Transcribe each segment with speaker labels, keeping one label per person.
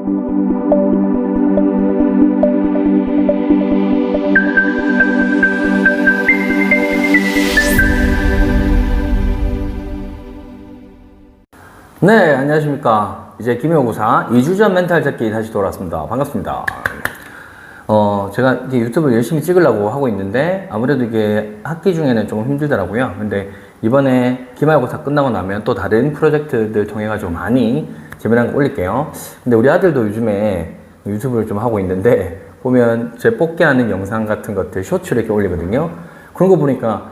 Speaker 1: 네, 안녕하십니까. 이제 김효구사 2주 전 멘탈 잡기 다시 돌아왔습니다. 반갑습니다. 제가 이제 유튜브를 열심히 찍으려고 하고 있는데 아무래도 이게 학기 중에는 조금 힘들더라고요. 근데 이번에 기말고사 끝나고 나면 또 다른 프로젝트들 통해 가지고 많이 재미난 거 올릴게요. 근데 우리 아들도 요즘에 유튜브를 좀 하고 있는데 보면 제 뽑기하는 영상 같은 것들 쇼츠를 이렇게 올리거든요. 그런 거 보니까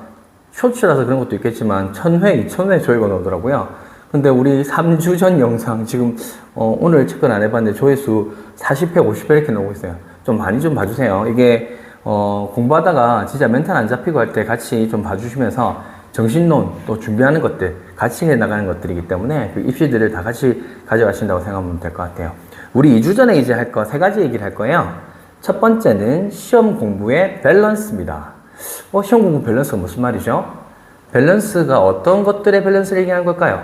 Speaker 1: 쇼츠라서 그런 것도 있겠지만 1000회, 2000회 조회가 나오더라고요. 근데 우리 3주 전 영상 지금 오늘 체크는 안 해봤는데 조회수 40회, 50회 이렇게 나오고 있어요. 좀 많이 좀 봐주세요. 이게 공부하다가 진짜 멘탈 안 잡히고 할 때 같이 좀 봐주시면서 정신론 또 준비하는 것들 같이 해나가는 것들이기 때문에 그 입시들을 다 같이 가져가신다고 생각하면 될 것 같아요. 우리 2주 전에 이제 할 거 3가지 얘기를 할 거예요. 첫 번째는 시험 공부의 밸런스입니다. 시험 공부 밸런스가 무슨 말이죠? 밸런스가 어떤 것들의 밸런스를 얘기하는 걸까요?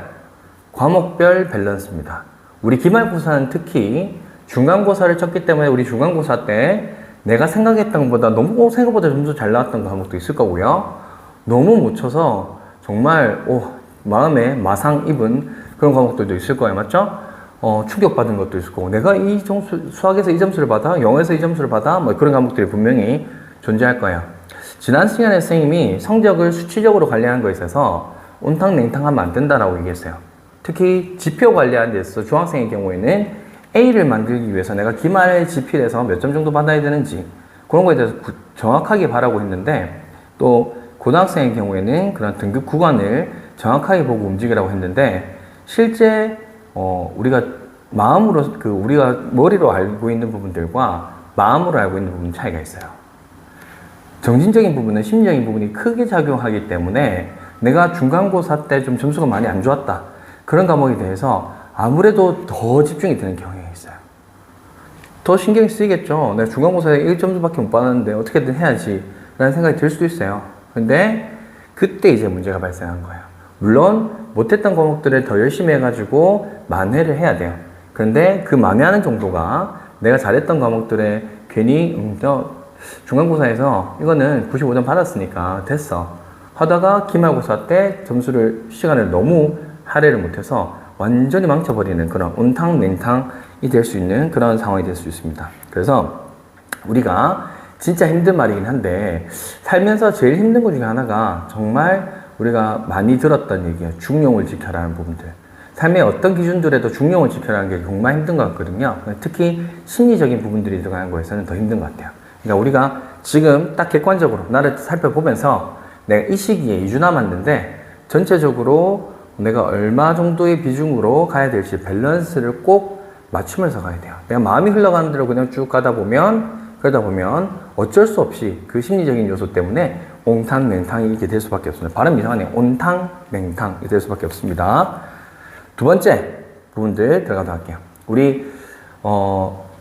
Speaker 1: 과목별 밸런스입니다. 우리 기말고사는 특히 중간고사를 쳤기 때문에 우리 중간고사 때 내가 생각했던 것보다 너무 생각보다 점수 잘 나왔던 과목도 있을 거고요. 너무 못 쳐서 정말 마음에 마상 입은 그런 과목들도 있을 거예요. 맞죠? 충격받은 것도 있을 거고 내가 이 점수, 수학에서 이 점수를 받아? 영어에서 이 점수를 받아? 뭐 그런 과목들이 분명히 존재할 거예요. 지난 시간에 선생님이 성적을 수치적으로 관리하는 거에 있어서 온탕냉탕 하면 안 된다라고 얘기했어요. 특히 지표 관리하는 데 있어서 중학생의 경우에는 A를 만들기 위해서 내가 기말 지필에서 몇 점 정도 받아야 되는지 그런 거에 대해서 정확하게 바라고 했는데 또 고등학생의 경우에는 그런 등급 구간을 정확하게 보고 움직이라고 했는데 실제 우리가 마음으로 우리가 머리로 알고 있는 부분들과 마음으로 알고 있는 부분 차이가 있어요. 정신적인 부분은 심리적인 부분이 크게 작용하기 때문에 내가 중간고사 때 좀 점수가 많이 안 좋았다. 그런 과목에 대해서 아무래도 더 집중이 되는 경향이 있어요. 더 신경이 쓰이겠죠. 내가 중간고사에 1점밖에 못 받았는데 어떻게든 해야지 라는 생각이 들 수도 있어요. 근데 그때 이제 문제가 발생한 거예요. 물론 못했던 과목들을 더 열심히 해가지고 만회를 해야 돼요. 그런데 그 만회하는 정도가 내가 잘했던 과목들에 괜히 중간고사에서 이거는 95점 받았으니까 됐어 하다가 기말고사 때 시간을 너무 할애를 못해서 완전히 망쳐버리는 그런 온탕냉탕이 될 수 있는 그런 상황이 될 수 있습니다. 그래서 우리가 진짜 힘든 말이긴 한데 살면서 제일 힘든 것 중에 하나가 정말 우리가 많이 들었던 얘기예요. 중용을 지켜라는 부분들. 삶의 어떤 기준들에도 중용을 지켜라는 게 정말 힘든 것 같거든요. 특히 심리적인 부분들이 들어가는 거에서는 더 힘든 것 같아요. 그러니까 우리가 지금 딱 객관적으로 나를 살펴보면서 내가 이 시기에 2주 남았는데 전체적으로 내가 얼마 정도의 비중으로 가야 될지 밸런스를 꼭 맞추면서 가야 돼요. 내가 마음이 흘러가는 대로 그냥 쭉 그러다 보면 어쩔 수 없이 그 심리적인 요소 때문에 온탕냉탕이 이렇게 될 수밖에 없습니다. 발음이 이상하네요. 온탕냉탕이 될 수밖에 없습니다. 두 번째 부분들 들어가도록 할게요. 우리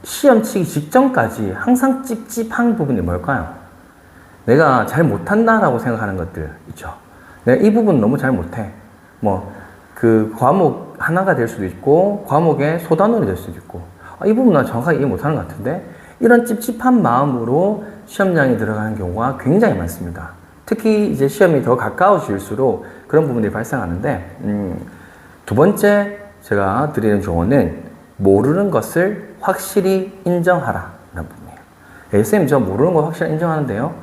Speaker 1: 시험 치기 직전까지 항상 찝찝한 부분이 뭘까요? 내가 잘 못한다라고 생각하는 것들 있죠. 내가 이 부분 너무 잘 못해. 그 과목 하나가 될 수도 있고 과목의 소단원이 될 수도 있고 이 부분 난 정확하게 이해 못하는 것 같은데 이런 찝찝한 마음으로 시험장에 들어가는 경우가 굉장히 많습니다. 특히 이제 시험이 더 가까워질수록 그런 부분들이 발생하는데 두 번째 제가 드리는 조언은 모르는 것을 확실히 인정하라 라는 부분이에요. 선생님 저 모르는 거 확실히 인정하는데요?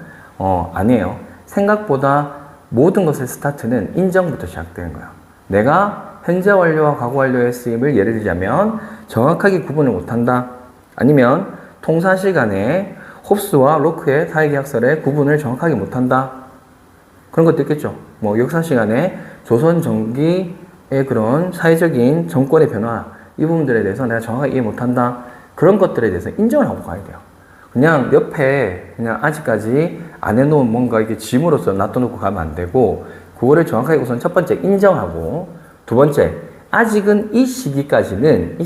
Speaker 1: 아니에요. 생각보다 모든 것의 스타트는 인정부터 시작되는 거예요. 내가 현재 완료와 과거 완료의 쓰임을 예를 들자면 정확하게 구분을 못한다. 아니면 통사 시간에 홉스와 로크의 사회계약설의 구분을 정확하게 못한다. 그런 것도 있겠죠. 역사 시간에 조선 전기의 그런 사회적인 정권의 변화 이 부분들에 대해서 내가 정확하게 이해 못한다. 그런 것들에 대해서 인정을 하고 가야 돼요. 그냥 옆에 그냥 아직까지 안 해놓은 뭔가 이렇게 짐으로써 놔둬놓고 가면 안 되고 그거를 정확하게 우선 첫 번째 인정하고 두 번째 아직은 이 시기까지는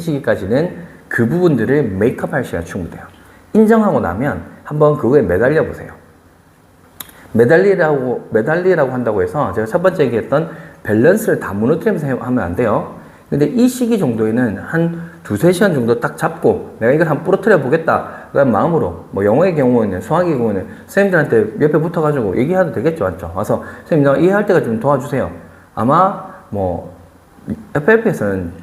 Speaker 1: 그 부분들을 메이크업 할 시간 충분해요. 인정하고 나면 한번 그거에 매달려 보세요. 매달리라고 한다고 해서 제가 첫 번째 얘기했던 밸런스를 다 무너뜨리면서 하면 안 돼요. 근데 이 시기 정도에는 한 두세 시간 정도 딱 잡고 내가 이걸 한번 부러뜨려 보겠다. 그런 마음으로, 뭐 영어의 경우에는, 수학의 경우에는 선생님들한테 옆에 붙어가지고 얘기해도 되겠죠. 맞죠? 와서 선생님, 나 이해할 때가 좀 도와주세요. 아마 뭐 FLP에서는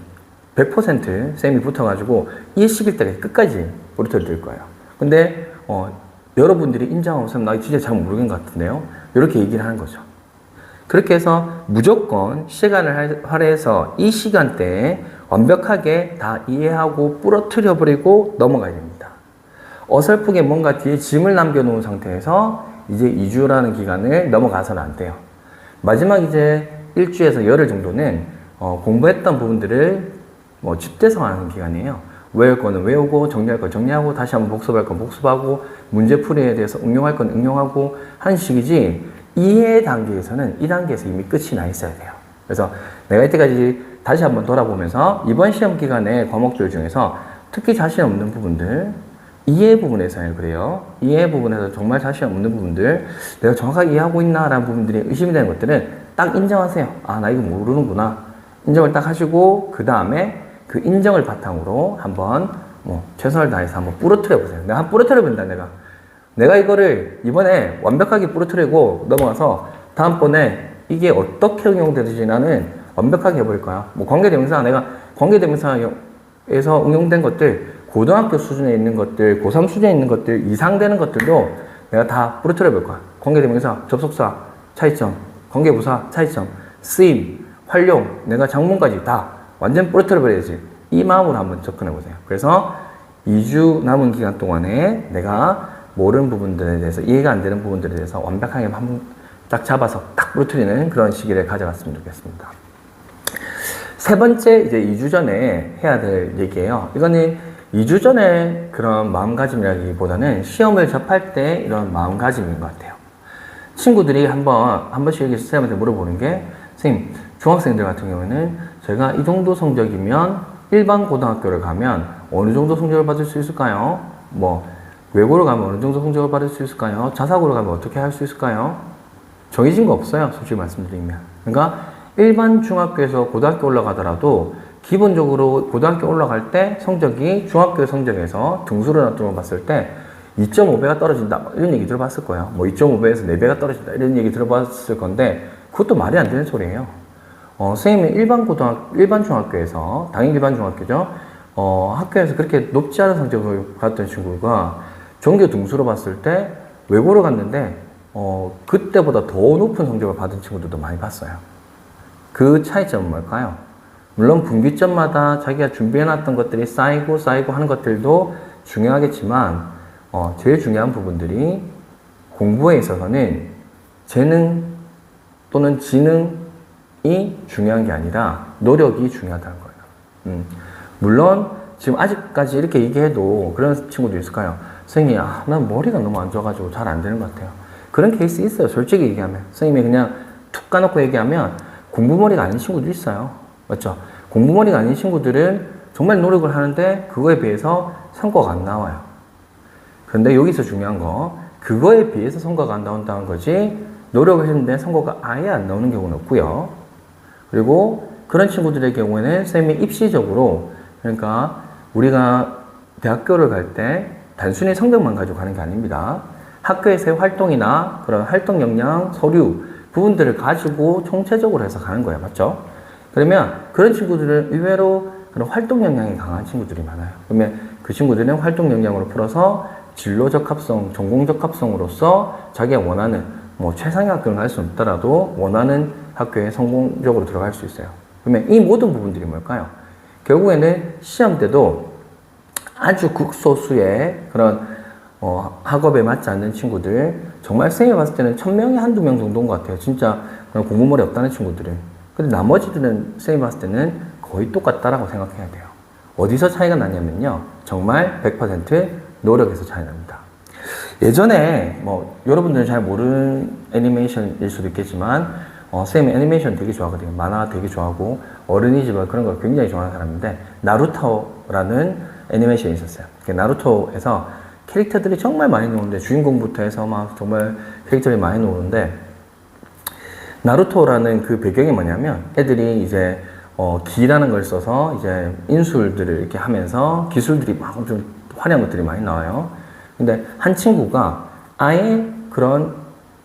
Speaker 1: 100% 선생님이 붙어가지고 이 시기 때까지 끝까지 부러뜨려 드릴 거예요. 근데 여러분들이 인정하고 선생님, 나 진짜 잘 모르는 것 같은데요. 이렇게 얘기를 하는 거죠. 그렇게 해서 무조건 시간을 할애해서 이 시간대에 완벽하게 다 이해하고 부러뜨려 버리고 넘어가야 됩니다. 어설프게 뭔가 뒤에 짐을 남겨놓은 상태에서 이제 2주라는 기간을 넘어가서는 안 돼요. 마지막 이제 일주에서 열흘 정도는 공부했던 부분들을 집대성하는 기간이에요. 외울 거는 외우고, 정리할 건 정리하고, 다시 한번 복습할 건 복습하고, 문제풀이에 대해서 응용할 건 응용하고 하는 식이지, 이해 단계에서는 이 단계에서 이미 끝이 나 있어야 돼요. 그래서 내가 이때까지 다시 한번 돌아보면서 이번 시험 기간의 과목들 중에서 특히 자신 없는 부분들, 이해 부분에서는 그래요. 이해 부분에서 정말 자신 없는 부분들, 내가 정확하게 이해하고 있나라는 부분들이 의심이 되는 것들은 딱 인정하세요. 아, 나 이거 모르는구나. 인정을 딱 하시고, 그 다음에 그 인정을 바탕으로 한번 최선을 다해서 한번 부러뜨려 보세요. 내가 한번 부러뜨려 본다, 내가 이거를 이번에 완벽하게 부러뜨리고 넘어가서 다음번에 이게 어떻게 응용되는지 나는 완벽하게 해버릴 거야. 관계대명사, 내가 관계대명사에서 응용된 것들, 고등학교 수준에 있는 것들, 고3 수준에 있는 것들, 이상 되는 것들도 내가 다 부러뜨려 볼 거야. 관계대명사, 접속사, 차이점, 관계부사, 차이점, 쓰임, 활용, 내가 장문까지 다 완전 부러뜨려 버려야지. 이 마음으로 한번 접근해 보세요. 그래서 2주 남은 기간 동안에 내가 모르는 부분들에 대해서, 이해가 안 되는 부분들에 대해서 완벽하게 한번 딱 잡아서 딱 부러뜨리는 그런 시기를 가져갔으면 좋겠습니다. 세 번째, 이제 2주 전에 해야 될 얘기예요. 이거는 2주 전에 그런 마음가짐이라기보다는 시험을 접할 때 이런 마음가짐인 것 같아요. 친구들이 한 번씩 이렇게 선생님한테 물어보는 게, 선생님, 중학생들 같은 경우에는 제가 이 정도 성적이면 일반 고등학교를 가면 어느 정도 성적을 받을 수 있을까요? 외고로 가면 어느 정도 성적을 받을 수 있을까요? 자사고로 가면 어떻게 할 수 있을까요? 정해진 거 없어요, 솔직히 말씀드리면. 그러니까 일반 중학교에서 고등학교 올라가더라도 기본적으로 고등학교 올라갈 때 성적이 중학교 성적에서 등수를 놔두고 봤을 때 2.5배가 떨어진다, 이런 얘기 들어봤을 거예요. 2.5배에서 4배가 떨어진다, 이런 얘기 들어봤을 건데, 그것도 말이 안 되는 소리예요. 선생님이 일반 중학교에서, 당연히 일반 중학교죠. 학교에서 그렇게 높지 않은 성적을 받았던 친구가 전교 등수로 봤을 때 외고로 갔는데, 그때보다 더 높은 성적을 받은 친구들도 많이 봤어요. 그 차이점은 뭘까요? 물론 분기점마다 자기가 준비해놨던 것들이 쌓이고 하는 것들도 중요하겠지만, 제일 중요한 부분들이 공부에 있어서는 재능 또는 지능이 중요한 게 아니라 노력이 중요하다는 거예요. 물론 지금 아직까지 이렇게 얘기해도 그런 친구도 있을까요? 선생님이, 난 머리가 너무 안 좋아가지고 잘 안 되는 것 같아요. 그런 케이스 있어요. 솔직히 얘기하면. 선생님이 그냥 툭 까놓고 얘기하면 공부머리가 아닌 친구도 있어요. 맞죠? 공부머리가 아닌 친구들은 정말 노력을 하는데 그거에 비해서 성과가 안 나와요. 그런데 여기서 중요한 거, 그거에 비해서 성과가 안 나온다는 거지, 노력을 했는데 성과가 아예 안 나오는 경우는 없고요. 그리고 그런 친구들의 경우에는 선생님이 입시적으로, 그러니까 우리가 대학교를 갈 때 단순히 성적만 가지고 가는 게 아닙니다. 학교에서의 활동이나 그런 활동 역량, 서류 부분들을 가지고 총체적으로 해서 가는 거예요. 맞죠? 그러면 그런 친구들은 의외로 그런 활동 역량이 강한 친구들이 많아요. 그러면 그 친구들은 활동 역량으로 풀어서 진로 적합성, 전공 적합성으로서 자기가 원하는 최상의 학교를 갈 수는 없더라도 원하는 학교에 성공적으로 들어갈 수 있어요. 그러면 이 모든 부분들이 뭘까요? 결국에는 시험 때도 아주 극소수의 그런 학업에 맞지 않는 친구들, 정말 선생님이 봤을 때는 1000명에 한두 명 정도인 것 같아요. 진짜 공부머리 없다는 친구들은. 근데 나머지들은 선생님이 봤을 때는 거의 똑같다라고 생각해야 돼요. 어디서 차이가 나냐면요, 정말 100% 노력에서 차이 납니다. 예전에 여러분들은 잘 모르는 애니메이션일 수도 있겠지만, 선생님이 애니메이션 되게 좋아하거든요. 만화 되게 좋아하고 어린이집을 그런 걸 굉장히 좋아하는 사람인데, 나루토라는 애니메이션이 있었어요. 나루토에서 캐릭터들이 정말 많이 나오는데, 주인공부터 해서 막 정말 캐릭터들이 많이 나오는데, 나루토라는 그 배경이 뭐냐면, 애들이 이제 기라는 걸 써서 이제 인술들을 이렇게 하면서 기술들이 막 좀 화려한 것들이 많이 나와요. 근데 한 친구가 아예 그런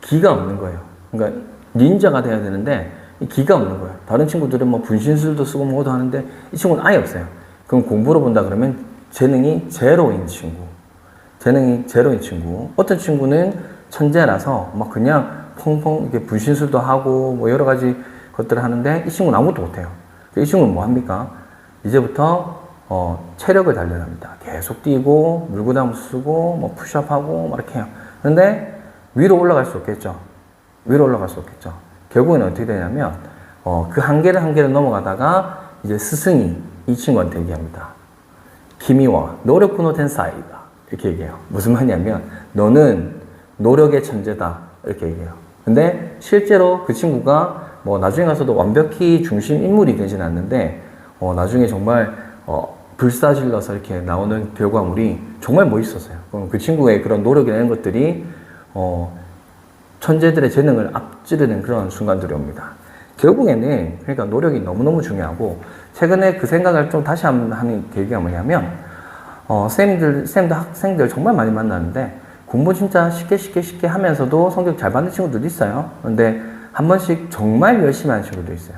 Speaker 1: 기가 없는 거예요. 그러니까 닌자가 돼야 되는데 기가 없는 거예요. 다른 친구들은 뭐 분신술도 쓰고 뭐도 하는데 이 친구는 아예 없어요. 그럼 공부로 본다 그러면 재능이 제로인 친구. 재능이 제로인 친구. 어떤 친구는 천재라서 막 그냥 펑펑 이렇게 분신술도 하고 뭐 여러 가지 것들을 하는데 이 친구는 아무것도 못해요. 이 친구는 뭐 합니까? 이제부터 체력을 단련합니다. 계속 뛰고 물구나무 쓰고 뭐 푸시업하고 막 이렇게 해요. 그런데 위로 올라갈 수 없겠죠. 위로 올라갈 수 없겠죠. 결국에는 어떻게 되냐면 그 한계를 넘어가다가 이제 스승이 이 친구한테 얘기합니다. 기미와 노력쿠노 텐사이다. 이렇게 얘기해요. 무슨 말이냐면 너는 노력의 천재다. 이렇게 얘기해요. 근데 실제로 그 친구가 뭐 나중에 가서도 완벽히 중심 인물이 되진 않는데 나중에 정말 불사질러서 이렇게 나오는 결과물이 정말 멋있었어요. 그럼 그 친구의 그런 노력이라는 것들이 천재들의 재능을 앞지르는 그런 순간들이 옵니다. 결국에는 그러니까 노력이 너무너무 중요하고 최근에 그 생각을 좀 다시 하는 계기가 뭐냐면 쌤도 학생들 정말 많이 만나는데 공부 진짜 쉽게 하면서도 성적 잘 받는 친구들도 있어요. 근데 한 번씩 정말 열심히 하는 친구도 있어요.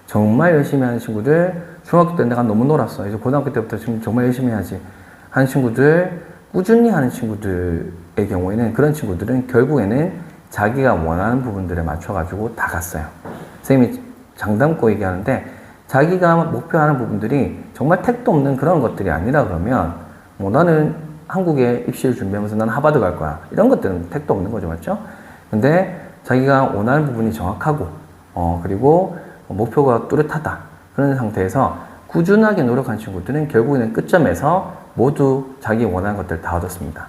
Speaker 1: 정말 열심히 하는 친구들, 중학교 때 내가 너무 놀았어. 이제 고등학교 때부터 지금 정말 열심히 하지. 하는 친구들, 꾸준히 하는 친구들의 경우에는 그런 친구들은 결국에는 자기가 원하는 부분들에 맞춰가지고 다 갔어요. 선생님이 장담고 얘기하는데 자기가 목표하는 부분들이 정말 택도 없는 그런 것들이 아니라 그러면 뭐 나는 한국에 입시를 준비하면서 나는 하버드 갈 거야. 이런 것들은 택도 없는 거죠. 맞죠? 근데 자기가 원하는 부분이 정확하고 그리고 목표가 뚜렷하다. 그런 상태에서 꾸준하게 노력한 친구들은 결국에는 끝점에서 모두 자기 원하는 것들을 다 얻었습니다.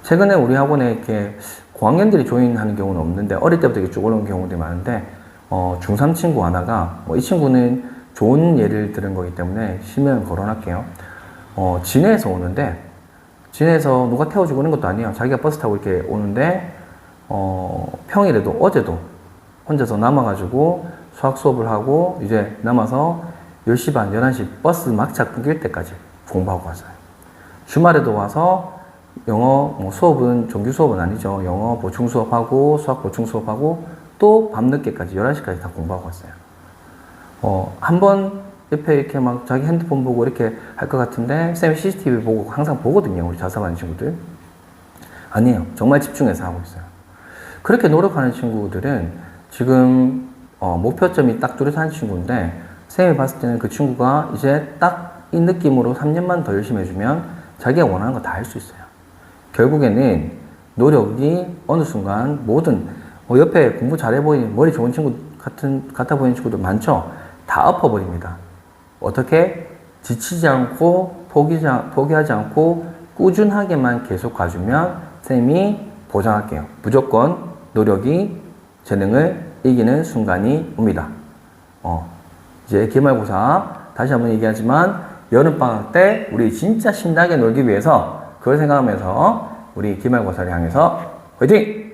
Speaker 1: 최근에 우리 학원에 이렇게 고학년들이 조인하는 경우는 없는데 어릴 때부터 이렇게 쭉 올라온 경우들이 많은데 중3 친구 하나가 이 친구는 좋은 예를 들은 거기 때문에 실명을 거론할게요. 진해에서 오는데 진해에서 누가 태워주고 오는 것도 아니에요. 자기가 버스 타고 이렇게 오는데 평일에도 어제도 혼자서 남아가지고 수학 수업을 하고 이제 남아서 10시 반, 11시 버스 막차 끊길 때까지 공부하고 왔어요. 주말에도 와서 영어 수업은 정규 수업은 아니죠. 영어 보충 수업하고 수학 보충 수업하고 또 밤늦게까지 11시까지 다 공부하고 왔어요. 한번 옆에 이렇게 막 자기 핸드폰 보고 이렇게 할 것 같은데 쌤이 CCTV 보고 항상 보거든요. 우리 자습하는 친구들. 아니에요. 정말 집중해서 하고 있어요. 그렇게 노력하는 친구들은 지금 목표점이 딱 뚜렷한 친구인데 쌤이 봤을 때는 그 친구가 이제 딱 이 느낌으로 3년만 더 열심히 해주면 자기가 원하는 거 다 할 수 있어요. 결국에는 노력이 어느 순간 모든 옆에 공부 잘해 보이는 머리 좋은 친구 같아 보이는 친구들 많죠? 다 엎어버립니다. 어떻게? 지치지 않고 포기하지 않고 꾸준하게만 계속 가주면 쌤이 보장할게요. 무조건 노력이 재능을 이기는 순간이 옵니다. 이제 기말고사 다시 한번 얘기하지만 여름방학 때 우리 진짜 신나게 놀기 위해서 그걸 생각하면서 우리 기말고사를 향해서 화이팅!